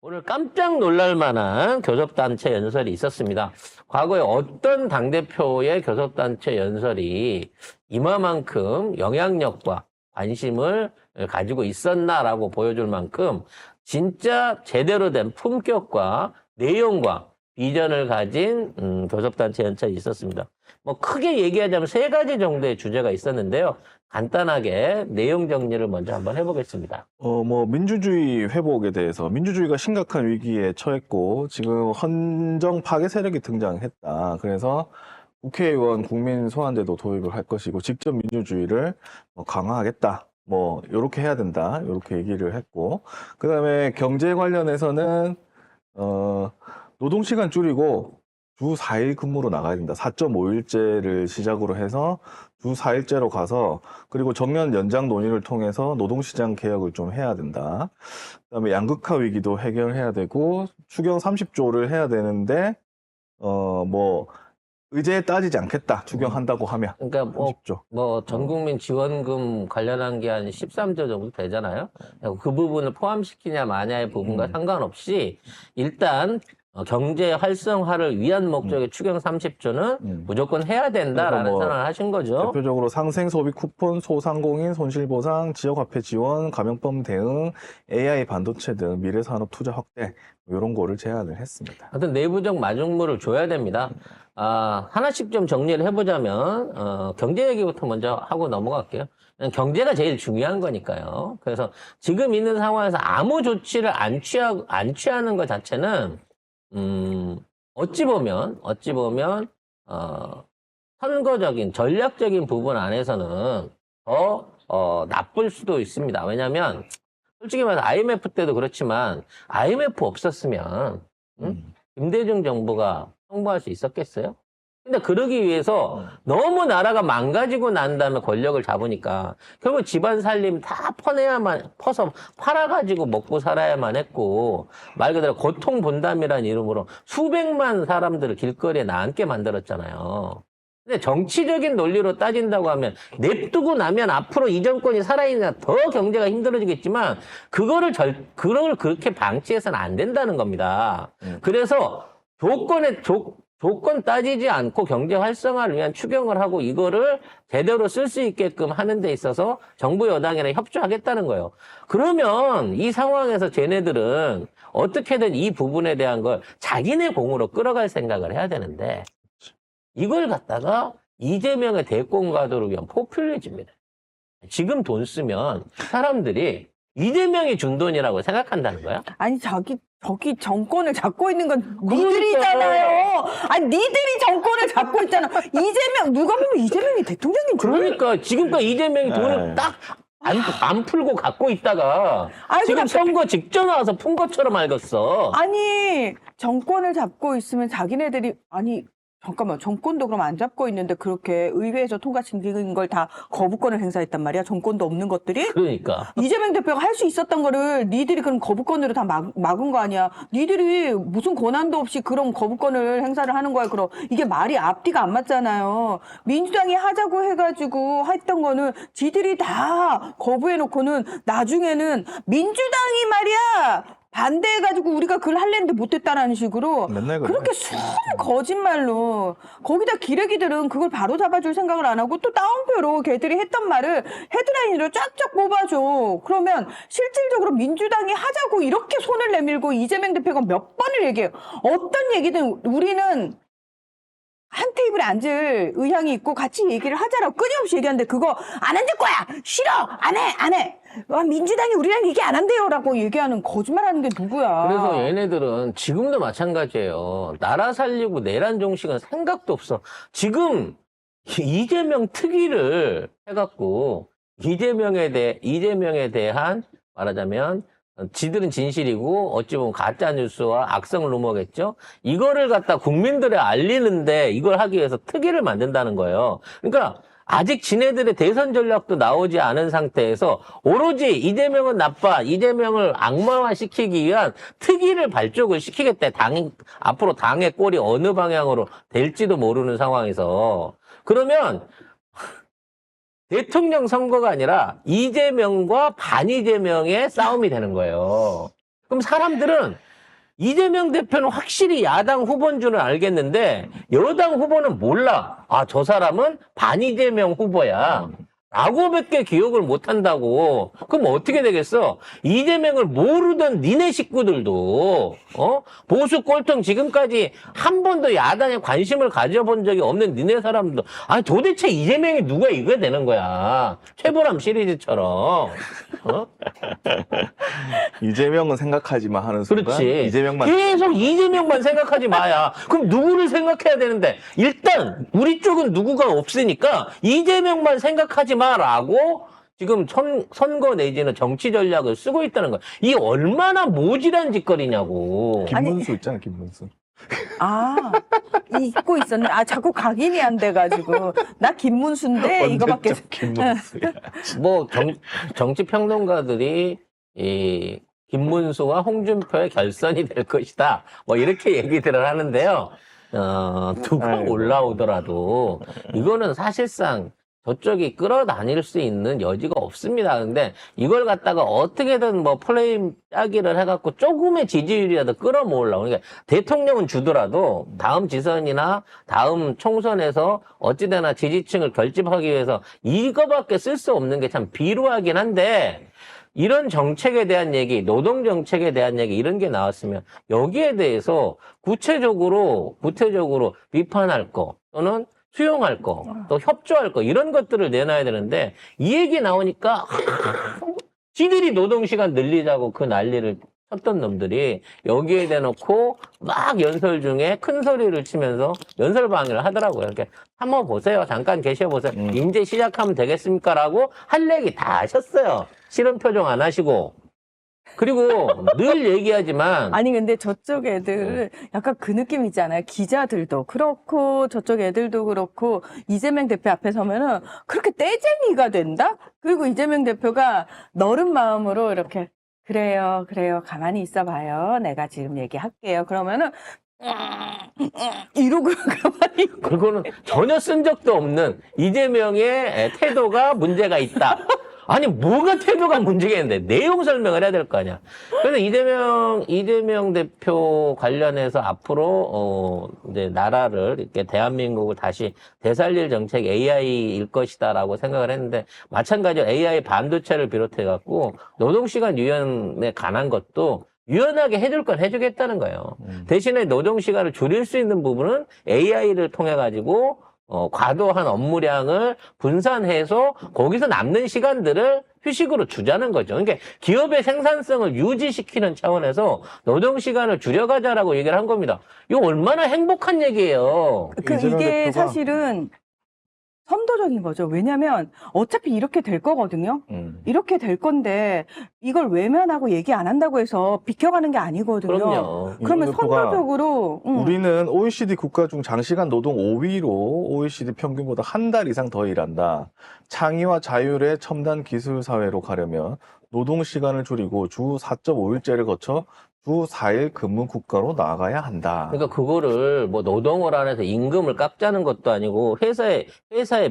오늘 깜짝 놀랄 만한 교섭단체 연설이 있었습니다. 과거에 어떤 당대표의 교섭단체 연설이 이마만큼 영향력과 관심을 가지고 있었나라고 보여줄 만큼 진짜 제대로 된 품격과 내용과 비전을 가진 교섭단체 연설이 있었습니다. 뭐 크게 얘기하자면 세 가지 정도의 주제가 있었는데요. 간단하게 내용 정리를 먼저 한번 해보겠습니다. 민주주의 회복에 대해서 민주주의가 심각한 위기에 처했고 지금 헌정 파괴 세력이 등장했다. 그래서 국회의원 국민 소환제도 도입을 할 것이고 직접 민주주의를 강화하겠다. 요렇게 해야 된다. 요렇게 얘기를 했고 그다음에 경제 관련해서는 노동시간 줄이고 주 4일 근무로 나가야 된다. 4.5일제를 시작으로 해서 주 4일제로 가서 그리고 정년 연장 논의를 통해서 노동시장 개혁을 좀 해야 된다. 그다음에 양극화 위기도 해결해야 되고 추경 30조를 해야 되는데 의제에 따지지 않겠다. 추경한다고 하면. 그러니까 30조. 전국민 지원금 관련한 게 한 13조 정도 되잖아요. 그 부분을 포함시키냐 마냐의 부분과 상관없이 일단 경제 활성화를 위한 목적의 추경 30조는 무조건 해야 된다라는 선언을 하신 거죠. 대표적으로 상생 소비 쿠폰, 소상공인 손실보상, 지역화폐 지원, 감염병 대응, AI 반도체 등 미래산업 투자 확대 이런 거를 제안을 했습니다. 하여튼 내부적 마중물을 줘야 됩니다. 하나씩 좀 정리를 해보자면 경제 얘기부터 먼저 하고 넘어갈게요. 경제가 제일 중요한 거니까요. 그래서 지금 있는 상황에서 아무 조치를 안 취하는 것 자체는 어찌 보면 선거적인 전략적인 부분 안에서는 더 나쁠 수도 있습니다. 왜냐하면 솔직히 말해서 IMF 때도 그렇지만 IMF 없었으면 김대중 정부가 성공할 수 있었겠어요? 근데 그러기 위해서 너무 나라가 망가지고 난 다음에 권력을 잡으니까 결국 집안 살림 다 퍼서 팔아가지고 먹고 살아야만 했고 말 그대로 고통분담이라는 이름으로 수백만 사람들을 길거리에 나앉게 만들었잖아요. 근데 정치적인 논리로 따진다고 하면 냅두고 나면 앞으로 이 정권이 살아있느냐 더 경제가 힘들어지겠지만 그걸 그렇게 방치해서는 안 된다는 겁니다. 그래서 조건 따지지 않고 경제 활성화를 위한 추경을 하고 이거를 제대로 쓸 수 있게끔 하는 데 있어서 정부 여당이랑 협조하겠다는 거예요. 그러면 이 상황에서 쟤네들은 어떻게든 이 부분에 대한 걸 자기네 공으로 끌어갈 생각을 해야 되는데 이걸 갖다가 이재명의 대권 가도를 위한 포퓰리즘입니다. 지금 돈 쓰면 사람들이 이재명이 준 돈이라고 생각한다는 거야? 아니, 저기 정권을 잡고 있는 건 니들이잖아요. 아니, 니들이 정권을 잡고 있잖아. 누가 보면 이재명이 대통령인 줄. 그러니까 지금까지 이재명이 돈을 딱 안 풀고 갖고 있다가 지금 선거 직전 와서 푼 것처럼 알겠어. 아니, 정권을 잡고 있으면 자기네들이, 잠깐만, 정권도 그럼 안 잡고 있는데 그렇게 의회에서 통과시킨 걸 다 거부권을 행사했단 말이야? 정권도 없는 것들이? 그러니까. 이재명 대표가 할 수 있었던 거를 니들이 그럼 거부권으로 다 막은 거 아니야? 니들이 무슨 권한도 없이 그런 거부권을 행사를 하는 거야, 그럼. 이게 말이 앞뒤가 안 맞잖아요. 민주당이 하자고 해가지고 했던 거는 지들이 다 거부해놓고는 나중에는 민주당이 말이야! 반대해가지고 우리가 그걸 할랬는데 못했다라는 식으로 맨날 그래. 그렇게 순 거짓말로 거기다 기레기들은 그걸 바로 잡아줄 생각을 안 하고 또 따옴표로 걔들이 했던 말을 헤드라인으로 쫙쫙 뽑아줘. 그러면 실질적으로 민주당이 하자고 이렇게 손을 내밀고 이재명 대표가 몇 번을 얘기해요. 어떤 얘기든 우리는 한 테이블에 앉을 의향이 있고 같이 얘기를 하자라고 끊임없이 얘기하는데 그거 안 앉을 거야! 싫어! 안 해! 민주당이 우리랑 얘기 안 한대요라고 얘기하는 거짓말하는 게 누구야? 그래서 얘네들은 지금도 마찬가지예요. 나라 살리고 내란 종식은 생각도 없어. 지금 이재명 특위를 해갖고 이재명에 대한 말하자면 지들은 진실이고 어찌 보면 가짜 뉴스와 악성 루머겠죠. 이거를 갖다 국민들에 알리는데 이걸 하기 위해서 특위를 만든다는 거예요. 그러니까 아직 지네들의 대선 전략도 나오지 않은 상태에서 오로지 이재명은 나빠, 이재명을 악마화시키기 위한 특위를 발족을 시키겠다. 앞으로 당의 꼴이 어느 방향으로 될지도 모르는 상황에서. 그러면 대통령 선거가 아니라 이재명과 반이재명의 싸움이 되는 거예요. 그럼 사람들은 이재명 대표는 확실히 야당 후보인 줄은 알겠는데 여당 후보는 몰라. 아, 저 사람은 반이재명 후보야. 라고밖에 기억을 못한다고. 그럼 어떻게 되겠어? 이재명을 모르던 니네 식구들도 보수 꼴통 지금까지 한 번도 야당에 관심을 가져본 적이 없는 니네 사람도 아니 도대체 이재명이 누가 이거야 되는 거야. 최보람 시리즈처럼. 이재명은 생각하지만 하는 순간 그렇지. 이재명만 계속 이재명만 생각하지 마야. 그럼 누구를 생각해야 되는데 일단 우리 쪽은 누구가 없으니까 이재명만 생각하지 마라고 지금 선거 내지는 정치 전략을 쓰고 있다는 거야. 이 얼마나 모질한 짓거리냐고. 김문수 있잖아, 김문수. 아, 잊고 있었네. 아, 자꾸 각인이 안 돼가지고. 나 김문수인데 이거밖에. 언제적 김문수야. 뭐 정치 평론가들이 이 김문수와 홍준표의 결선이 될 것이다. 뭐 이렇게 얘기들을 하는데요. 누가 아이고. 올라오더라도 이거는 사실상 저쪽이 끌어다닐 수 있는 여지가 없습니다. 근데 이걸 갖다가 어떻게든 뭐 플레임 짜기를 해갖고 조금의 지지율이라도 끌어모으려고. 그러니까 대통령은 주더라도 다음 지선이나 다음 총선에서 어찌되나 지지층을 결집하기 위해서 이거밖에 쓸 수 없는 게 참 비루하긴 한데 이런 정책에 대한 얘기, 노동 정책에 대한 얘기 이런 게 나왔으면 여기에 대해서 구체적으로 비판할 거 또는 수용할 거, 또 협조할 거 이런 것들을 내놔야 되는데 이 얘기 나오니까 지들이 노동시간 늘리자고 그 난리를 쳤던 놈들이 여기에 대놓고 막 연설 중에 큰 소리를 치면서 연설 방해를 하더라고요. 이렇게 한번 보세요. 잠깐 계셔보세요. 이제 시작하면 되겠습니까? 라고 할 얘기 다 하셨어요. 싫은 표정 안 하시고. 그리고 늘 얘기하지만 아니, 근데 저쪽 애들 약간 그 느낌 있잖아요. 기자들도 그렇고, 저쪽 애들도 그렇고, 이재명 대표 앞에 서면은 그렇게 떼쟁이가 된다? 그리고 이재명 대표가 너른 마음으로 이렇게, 그래요, 가만히 있어 봐요. 내가 지금 얘기할게요. 그러면은, 이러고 가만히. 그거는 전혀 쓴 적도 없는 이재명의 태도가 문제가 있다. 아니, 뭐가 태도가 문제가 있는데, 내용 설명을 해야 될 거 아니야. 그래서 이재명 대표 관련해서 앞으로, 이제 나라를, 이렇게 대한민국을 다시 되살릴 정책이 AI일 것이다라고 생각을 했는데, 마찬가지로 AI 반도체를 비롯해갖고, 노동시간 유연에 관한 것도 유연하게 해줄 건 해주겠다는 거예요. 대신에 노동시간을 줄일 수 있는 부분은 AI를 통해가지고, 과도한 업무량을 분산해서 거기서 남는 시간들을 휴식으로 주자는 거죠. 그러니까 기업의 생산성을 유지시키는 차원에서 노동시간을 줄여가자라고 얘기를 한 겁니다. 이거 얼마나 행복한 얘기예요. 이재명 이게 대표가- 사실은 선도적인 거죠. 왜냐면 어차피 이렇게 될 거거든요. 이렇게 될 건데 이걸 외면하고 얘기 안 한다고 해서 비켜가는 게 아니거든요. 그럼요. 그러면 이재명 대표가 선도적으로 우리는 OECD 국가 중 장시간 노동 5위로 OECD 평균보다 한 달 이상 더 일한다. 창의와 자율의 첨단 기술 사회로 가려면 노동 시간을 줄이고 주 4.5일제를 거쳐 주 4일 근무 국가로 나아가야 한다. 그러니까 그거를 뭐 노동을 안 해서 임금을 깎자는 것도 아니고 회사의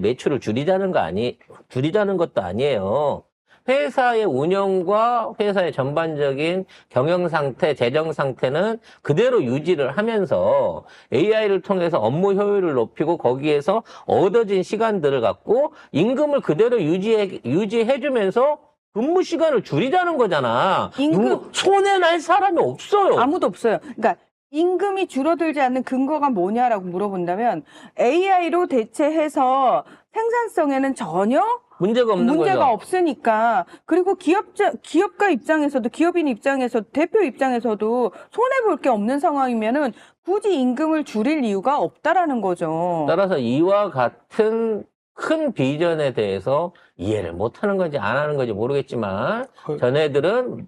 매출을 줄이자는 것도 아니에요. 회사의 운영과 회사의 전반적인 경영 상태, 재정 상태는 그대로 유지를 하면서 AI를 통해서 업무 효율을 높이고 거기에서 얻어진 시간들을 갖고 임금을 그대로 유지해주면서 근무 시간을 줄이자는 거잖아. 누구 손해날 사람이 없어요. 아무도 없어요. 그러니까 임금이 줄어들지 않는 근거가 뭐냐라고 물어본다면 AI로 대체해서 생산성에는 전혀 문제가 없는 문제가 거죠. 없으니까. 그리고 기업가 입장에서도, 기업인 입장에서도, 대표 입장에서도 손해볼 게 없는 상황이면은 굳이 임금을 줄일 이유가 없다라는 거죠. 따라서 이와 같은 큰 비전에 대해서 이해를 못하는 건지 안 하는 건지 모르겠지만 전애들은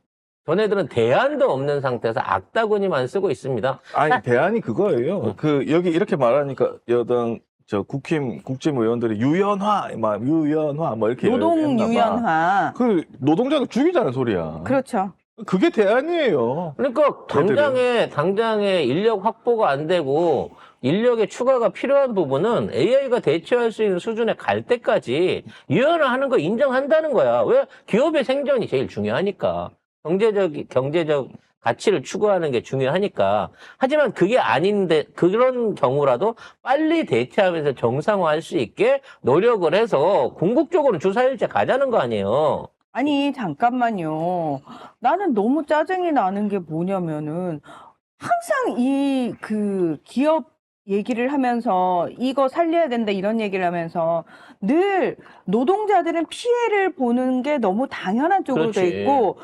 대안도 없는 상태에서 악다구니만 쓰고 있습니다. 아니, 대안이 그거예요. 여기 이렇게 말하니까 여당 국힘 의원들이 유연화 뭐 이렇게 노동 했나 봐. 유연화. 노동자를 죽이자는 소리야. 그렇죠. 그게 대안이에요. 그러니까 당장에 인력 확보가 안 되고 인력의 추가가 필요한 부분은 AI가 대체할 수 있는 수준에 갈 때까지 유연화하는 거 인정한다는 거야. 왜? 기업의 생존이 제일 중요하니까. 경제적 가치를 추구하는 게 중요하니까. 하지만 그게 아닌데 그런 경우라도 빨리 대체하면서 정상화할 수 있게 노력을 해서 궁극적으로 주사일제 가자는 거 아니에요. 아니, 잠깐만요. 나는 너무 짜증이 나는 게 뭐냐면은, 항상 기업 얘기를 하면서 이거 살려야 된다 이런 얘기를 하면서 늘 노동자들은 피해를 보는 게 너무 당연한 쪽으로 돼 그렇지. 있고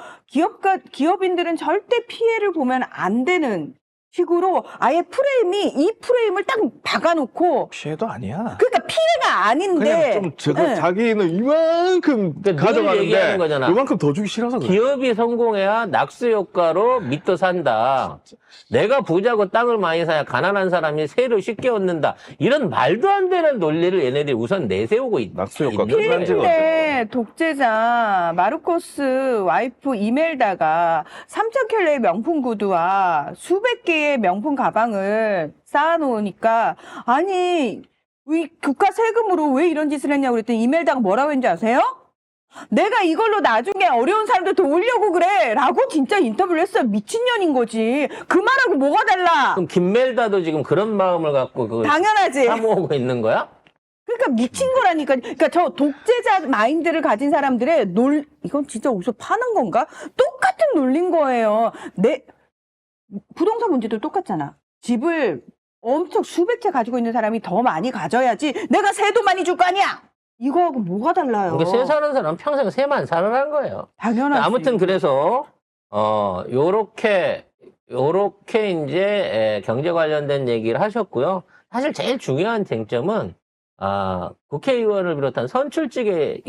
기업인들은 절대 피해를 보면 안 되는 식으로 아예 이 프레임을 딱 박아놓고 피해도 아니야. 그러니까 피해가 아닌데 그냥 좀 네. 자기는 이만큼 그러니까 늘 가져가는데 얘기하는 거잖아. 이만큼 더 주기 싫어서 그래. 기업이 성공해야 낙수 효과로 밑도 산다. 내가 부자고 땅을 많이 사야 가난한 사람이 세를 쉽게 얻는다. 이런 말도 안 되는 논리를 얘네들이 우선 내세우고 낙수 효과 있는 거예요. 끝난 지가 필리핀의 독재자 마르코스 와이프 이멜다가 3,000켤레의 명품 구두와 수백 개의 명품 가방을 쌓아놓으니까 아니 이 국가 세금으로 왜 이런 짓을 했냐고 그랬더니 이멜다가 뭐라고 했는지 아세요? 내가 이걸로 나중에 어려운 사람들 도우려고 그래 라고 진짜 인터뷰를 했어요. 미친년인 거지. 그 말하고 뭐가 달라. 그럼 김멜다도 지금 그런 마음을 갖고 그걸 당연하지. 사모하고 있는 거야? 그러니까 미친 거라니까. 그러니까 저 독재자 마인드를 가진 사람들의 이건 진짜 어디서 파는 건가? 똑같은 논리인 거예요. 부동산 문제도 똑같잖아. 집을 엄청 수백 채 가지고 있는 사람이 더 많이 가져야지 내가 세도 많이 줄 거 아니야. 이거하고 뭐가 달라요? 그러니까 세 사는 사람은 평생 세만 살아란 거예요. 당연하지. 아무튼 그래서 요렇게 이제 경제 관련된 얘기를 하셨고요. 사실 제일 중요한 쟁점은 국회의원을 비롯한 선출직들에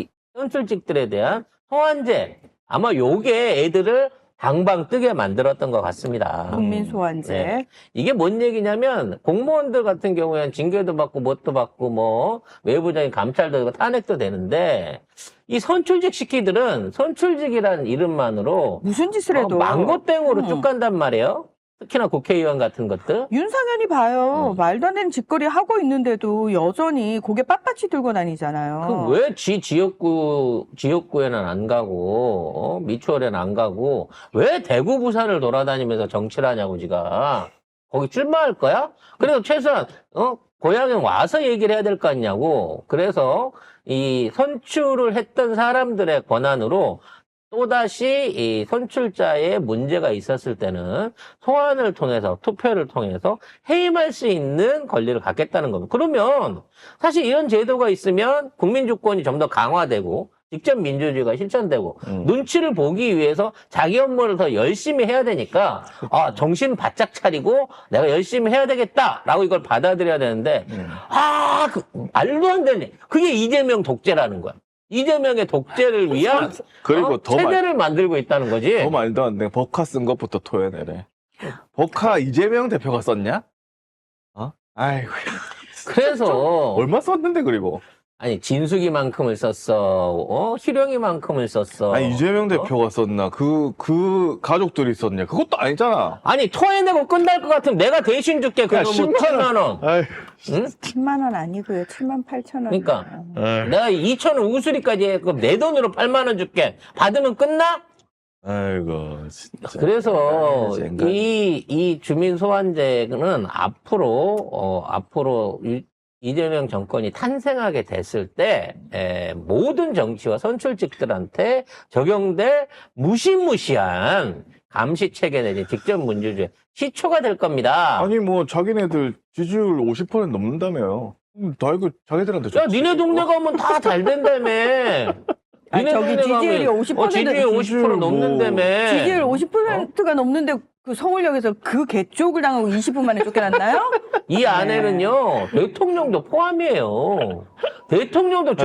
대한 소환제, 아마 요게 애들을 방방 뜨게 만들었던 것 같습니다. 국민 소환제. 네. 이게 뭔 얘기냐면 공무원들 같은 경우에는 징계도 받고 뭣도 받고 뭐 외부적인 감찰도 되고 탄핵도 되는데 이 선출직 시키들은 선출직이라는 이름만으로 무슨 짓을 해도 망고땡으로 쭉 간단 말이에요. 특히나 국회의원 같은 것들. 윤상현이 봐요. 말도 안 되는 짓거리 하고 있는데도 여전히 고개 빳빳이 들고 다니잖아요. 왜 지역구에는 안 가고 미추홀에는 안 가고 왜 대구 부산을 돌아다니면서 정치를 하냐고 지가. 거기 출마할 거야? 그래도 최소한 고향에 와서 얘기를 해야 될 거 아니냐고. 그래서 이 선출을 했던 사람들의 권한으로 또다시 이 선출자의 문제가 있었을 때는 소환을 통해서 투표를 통해서 해임할 수 있는 권리를 갖겠다는 겁니다. 그러면 사실 이런 제도가 있으면 국민 주권이 좀 더 강화되고 직접 민주주의가 실천되고 눈치를 보기 위해서 자기 업무를 더 열심히 해야 되니까 정신 바짝 차리고 내가 열심히 해야 되겠다라고 이걸 받아들여야 되는데 말도 안 되네. 그게 이재명 독재라는 거야. 이재명의 독재를 위한 그리고 체제를 만들고 있다는 거지. 더 말도 안 돼. 법카 쓴 것부터 토해내래. 법카 이재명 대표가 썼냐? 아이고. 그래서 얼마 썼는데 그리고. 아니 진숙이만큼을 썼어. 희룡이만큼을 썼어. 아니 이재명 대표가 썼나? 그 가족들이 썼냐? 그것도 아니잖아. 아니 토해내고 끝날 것 같으면 내가 대신 줄게. 그럼 10만 원. 아이. 응? 10만 원 아니고요. 7만 8천 원. 그러니까 내가 2천 원 우수리까지 해. 그럼 내 돈으로 8만 원 줄게. 받으면 끝나? 아이고 진짜. 그래서 인간. 이 주민 소환제는 앞으로 이재명 정권이 탄생하게 됐을 때 모든 정치와 선출직들한테 적용될 무시무시한 감시 체계 내지 직접 민주주의 시초가 될 겁니다. 아니 뭐 자기네들 지지율 50% 넘는다며요. 다 이거 자기들한테 야, 좋지. 니네 동네 가면 다 잘 된다며. 아니, 저기 지지율이 50% 지지율 50% 넘는다며. 지지율 50%가 넘는데 그 서울역에서 그 개쪽을 당하고 20분 만에 쫓겨났나요? 이 안에는요, 대통령도 포함이에요. 대통령도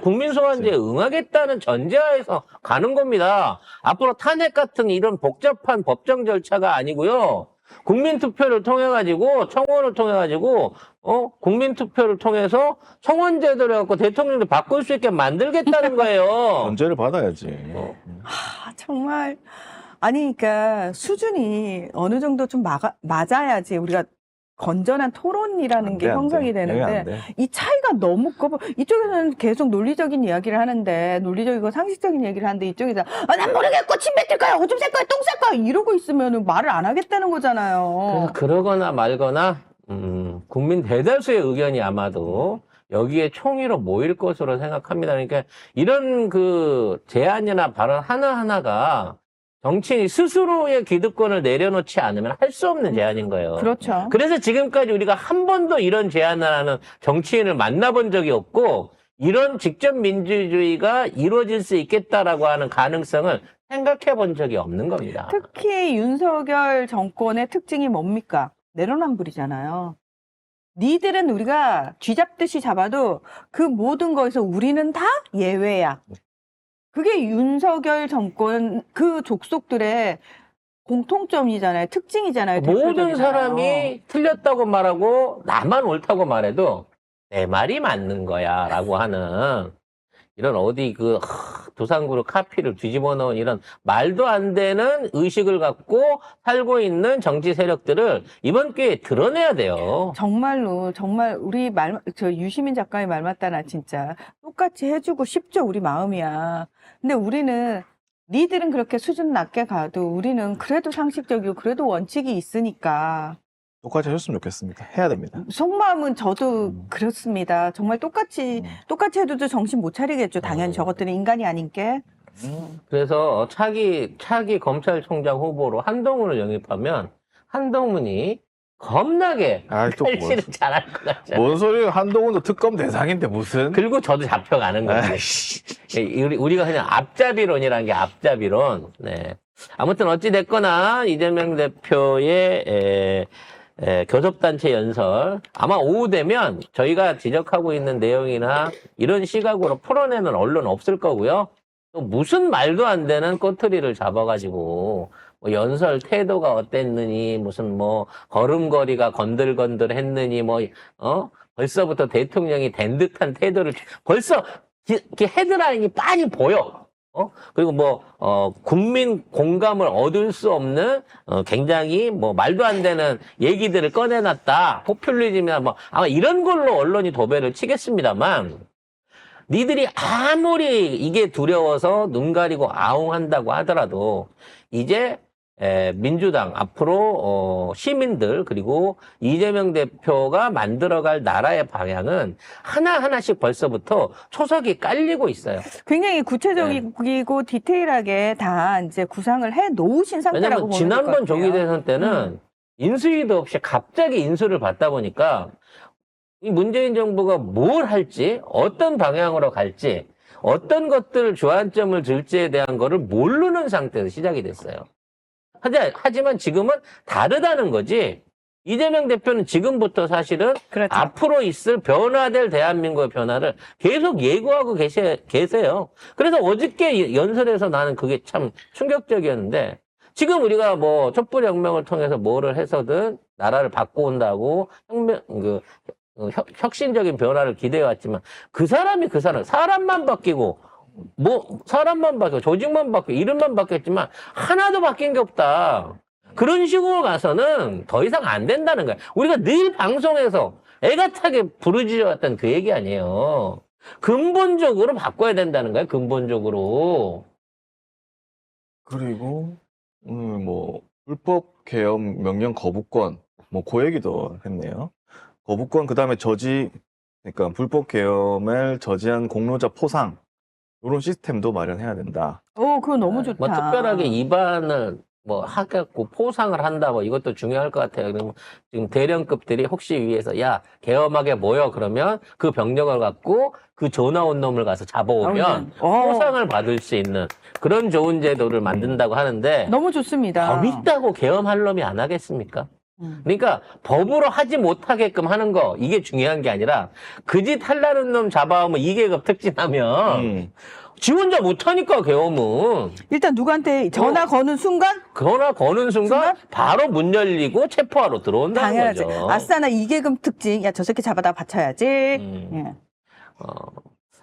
국민소환제에 응하겠다는 전제하에서 가는 겁니다. 앞으로 탄핵 같은 이런 복잡한 법정 절차가 아니고요. 국민투표를 통해가지고, 청원을 통해가지고, 국민투표를 통해서 청원제도를 갖고 대통령도 바꿀 수 있게 만들겠다는 거예요. 전제를 받아야지. 정말. 아니, 그러니까 수준이 어느 정도 좀 맞아야지 우리가 건전한 토론이라는 게 안 돼. 형성이 여기 안 되는데 돼. 이 차이가 너무 커. 이쪽에서는 계속 논리적인 이야기를 하는데 논리적이고 상식적인 얘기를 하는데 이쪽에서 난 모르겠고 침 뱉을 거야 오줌 쌀 거야 똥 쌀 거야 이러고 있으면 말을 안 하겠다는 거잖아요. 그래서 그러거나 말거나 국민 대다수의 의견이 아마도 여기에 총의로 모일 것으로 생각합니다. 그러니까 이런 그 제안이나 발언 하나하나가 정치인이 스스로의 기득권을 내려놓지 않으면 할 수 없는 제안인 거예요. 그렇죠. 그래서 지금까지 우리가 한 번도 이런 제안을 하는 정치인을 만나본 적이 없고 이런 직접 민주주의가 이루어질 수 있겠다라고 하는 가능성을 생각해 본 적이 없는 겁니다. 특히 윤석열 정권의 특징이 뭡니까? 내로남불이잖아요. 니들은 우리가 쥐잡듯이 잡아도 그 모든 거에서 우리는 다 예외야. 그게 윤석열 정권 그 족속들의 공통점이잖아요. 특징이잖아요. 모든 대표적이잖아요. 사람이 틀렸다고 말하고 나만 옳다고 말해도 내 말이 맞는 거야 라고 하는 이런 어디 그 도상그룹 카피를 뒤집어 놓은 이런 말도 안 되는 의식을 갖고 살고 있는 정치 세력들을 이번 기회에 드러내야 돼요. 정말로 정말 우리 저 유시민 작가의 말 맞다나 진짜 똑같이 해주고 싶죠. 우리 마음이야. 근데 우리는 니들은 그렇게 수준 낮게 가도 우리는 그래도 상식적이고 그래도 원칙이 있으니까 똑같이 하셨으면 좋겠습니다. 해야 됩니다. 속마음은 저도 그렇습니다. 정말 똑같이 해도 정신 못 차리겠죠. 당연히 저것들은 인간이 아닌 게. 그래서 차기 검찰총장 후보로 한동훈을 영입하면 한동훈이 겁나게 아이, 또 뭘. 탈실을 잘할 것 같죠. 뭔 소리예요? 한동훈도 특검 대상인데 무슨? 그리고 저도 잡혀가는 거예요. 우리가 그냥 앞잡이론이라는 게 앞잡이론. 네. 아무튼 어찌됐거나 이재명 대표의 교섭단체 연설 아마 오후 되면 저희가 지적하고 있는 내용이나 이런 시각으로 풀어내는 언론 없을 거고요. 또 무슨 말도 안 되는 꼬투리를 잡아가지고 뭐 연설 태도가 어땠느니 무슨 뭐 걸음걸이가 건들건들했느니 벌써부터 대통령이 된 듯한 태도를 벌써 이렇게 헤드라인이 빤히 보여. 그리고 국민 공감을 얻을 수 없는, 굉장히 말도 안 되는 얘기들을 꺼내놨다. 포퓰리즘이나 아마 이런 걸로 언론이 도배를 치겠습니다만, 니들이 아무리 이게 두려워서 눈 가리고 아웅한다고 하더라도, 이제, 민주당 앞으로 시민들 그리고 이재명 대표가 만들어갈 나라의 방향은 하나하나씩 벌써부터 초석이 깔리고 있어요. 굉장히 구체적이고 디테일하게 다 이제 구상을 해 놓으신 상태라고 왜냐하면 보면 될것 지난번 같아요. 조기 대선 때는 인수위도 없이 갑자기 인수를 받다 보니까 이 문재인 정부가 뭘 할지 어떤 방향으로 갈지 어떤 것들 주안점을 둘지에 대한 거를 모르는 상태에서 시작이 됐어요. 하지만 지금은 다르다는 거지. 이재명 대표는 지금부터 사실은 그렇죠. 앞으로 있을 변화될 대한민국의 변화를 계속 예고하고 계세요. 그래서 어저께 연설에서 나는 그게 참 충격적이었는데 지금 우리가 촛불혁명을 통해서 뭐를 해서든 나라를 바꿔온다고 혁신적인 변화를 기대해왔지만 사람만 바뀌고 조직만 바뀌고, 이름만 바뀌었지만, 하나도 바뀐 게 없다. 그런 식으로 가서는 더 이상 안 된다는 거야. 우리가 늘 방송에서 애가타게 부르짖어왔던 그 얘기 아니에요. 근본적으로 바꿔야 된다는 거야, 근본적으로. 그리고 오늘 불법 계엄 명령 거부권 그 얘기도 했네요. 거부권 그다음에 그러니까 불법 계엄을 저지한 공로자 포상 이런 시스템도 마련해야 된다. 그거 너무 좋다. 특별하게 입안을 하겠고 포상을 한다 이것도 중요할 것 같아요. 그럼 지금 대령급들이 혹시 위에서 계엄하게 모여 그러면 그 병력을 갖고 그 전화 온 놈을 가서 잡아오면 포상을 받을 수 있는 그런 좋은 제도를 만든다고 하는데 너무 좋습니다. 법 있다고 계엄할 놈이 안 하겠습니까? 그러니까 법으로 하지 못하게끔 하는 거 이게 중요한 게 아니라 그 짓 하려는 놈 잡아오면 2계급 특진하면 지 혼자 못하니까 계엄은 일단 누구한테 전화 거는 순간 순간 바로 문 열리고 체포하러 들어온다는 당연하지. 거죠. 아싸 나 2계급 특징. 야 저 새끼 잡아다 바쳐야지. 예.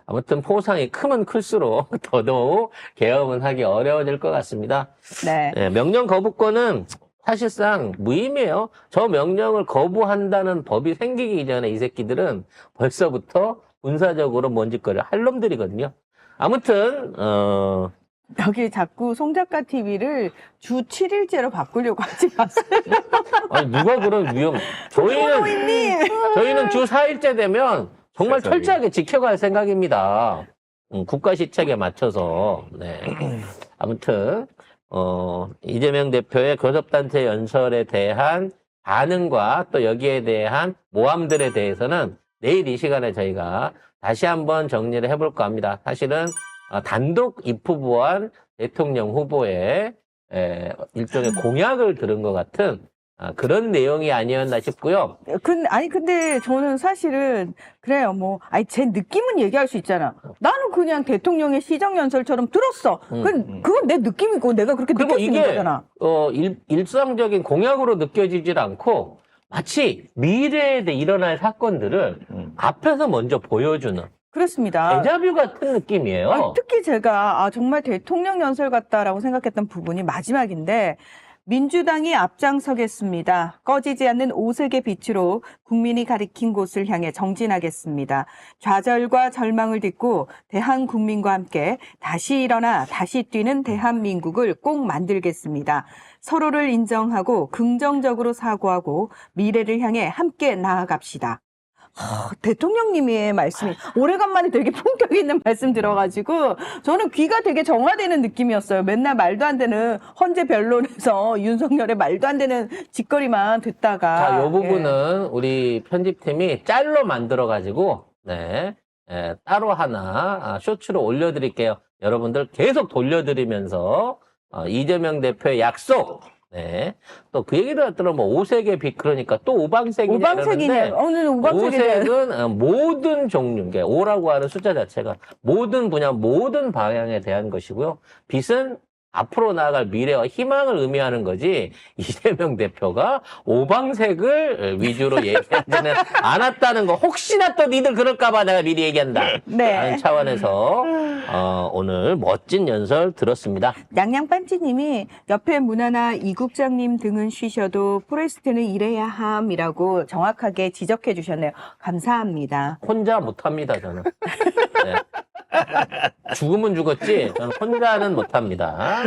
아무튼 포상이 크면 클수록 더더욱 계엄은 하기 어려워질 것 같습니다. 네. 명령 거부권은 사실상 무의미해요. 저 명령을 거부한다는 법이 생기기 전에 이 새끼들은 벌써부터 군사적으로 뭔 짓거리를 할 놈들이거든요. 아무튼 여기 자꾸 송 작가 TV를 주 7일제로 바꾸려고 하지 마세요. 아니, 누가 그런 저희는 주 4일째 되면 정말 세상에. 철저하게 지켜갈 생각입니다. 국가 시책에 맞춰서. 네. 아무튼 이재명 대표의 교섭단체 연설에 대한 반응과 또 여기에 대한 모함들에 대해서는 내일 이 시간에 저희가 다시 한번 정리를 해볼까 합니다. 사실은 단독 입후보한 대통령 후보의 일종의 공약을 들은 것 같은 그런 내용이 아니었나 싶고요. 근데 저는 사실은 그래요. 제 느낌은 얘기할 수 있잖아. 나는 그냥 대통령의 시정연설처럼 들었어. 그건 내 느낌이고 내가 그렇게 그리고 느꼈는 이게 거잖아. 일상적인 공약으로 느껴지질 않고 마치 미래에 일어날 사건들을 앞에서 먼저 보여주는 그렇습니다. 데자뷰 같은 느낌이에요. 특히 제가 정말 대통령 연설 같다라고 생각했던 부분이 마지막인데 민주당이 앞장서겠습니다. 꺼지지 않는 오색의 빛으로 국민이 가리킨 곳을 향해 정진하겠습니다. 좌절과 절망을 딛고 대한국민과 함께 다시 일어나 다시 뛰는 대한민국을 꼭 만들겠습니다. 서로를 인정하고 긍정적으로 사고하고 미래를 향해 함께 나아갑시다. 대통령님의 말씀이 오래간만에 되게 품격 있는 말씀 들어가지고 저는 귀가 되게 정화되는 느낌이었어요. 맨날 말도 안 되는 헌재 변론에서 윤석열의 말도 안 되는 짓거리만 듣다가 자, 이 부분은 우리 편집팀이 짤로 만들어가지고 따로 하나 쇼츠로 올려드릴게요. 여러분들 계속 돌려드리면서 이재명 대표의 약속. 또 그 얘기를 했더니 오색의 빛 그러니까 또 오방색이냐 오방색이냐? 오늘 오방색이냐? 오색은 모든 종류, 그러니까 오라고 하는 숫자 자체가 모든 분야, 모든 방향에 대한 것이고요. 빛은 앞으로 나아갈 미래와 희망을 의미하는 거지 이재명 대표가 오방색을 위주로 얘기하지는 않았다는 거. 혹시나 또 니들 그럴까 봐 내가 미리 얘기한다. 라는 차원에서 오늘 멋진 연설 들었습니다. 냥냥빤찌님이 옆에 문화나 이국장님 등은 쉬셔도 포레스트는 일해야 함이라고 정확하게 지적해 주셨네요. 감사합니다. 혼자 못합니다, 저는. 죽으면 죽었지 저는 혼자는 못합니다.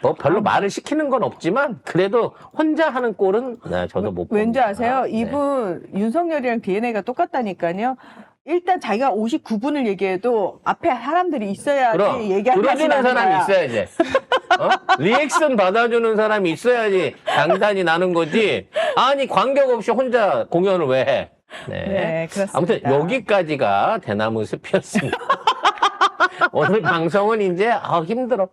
뭐 별로 말을 시키는 건 없지만 그래도 혼자 하는 꼴은 저도 못 봅니다. 왠지 아세요? 이분 윤석열이랑 DNA가 똑같다니까요. 일단 자기가 59분을 얘기해도 앞에 사람들이 있어야지 그럼 얘기하는 들어주는 사람이 있어야지. 리액션 받아주는 사람이 있어야지 장단이 나는 거지. 아니 관계 없이 혼자 공연을 왜 해? 네, 그렇습니다. 아무튼 여기까지가 대나무 숲이었습니다. 오늘 방송은 이제 힘들어.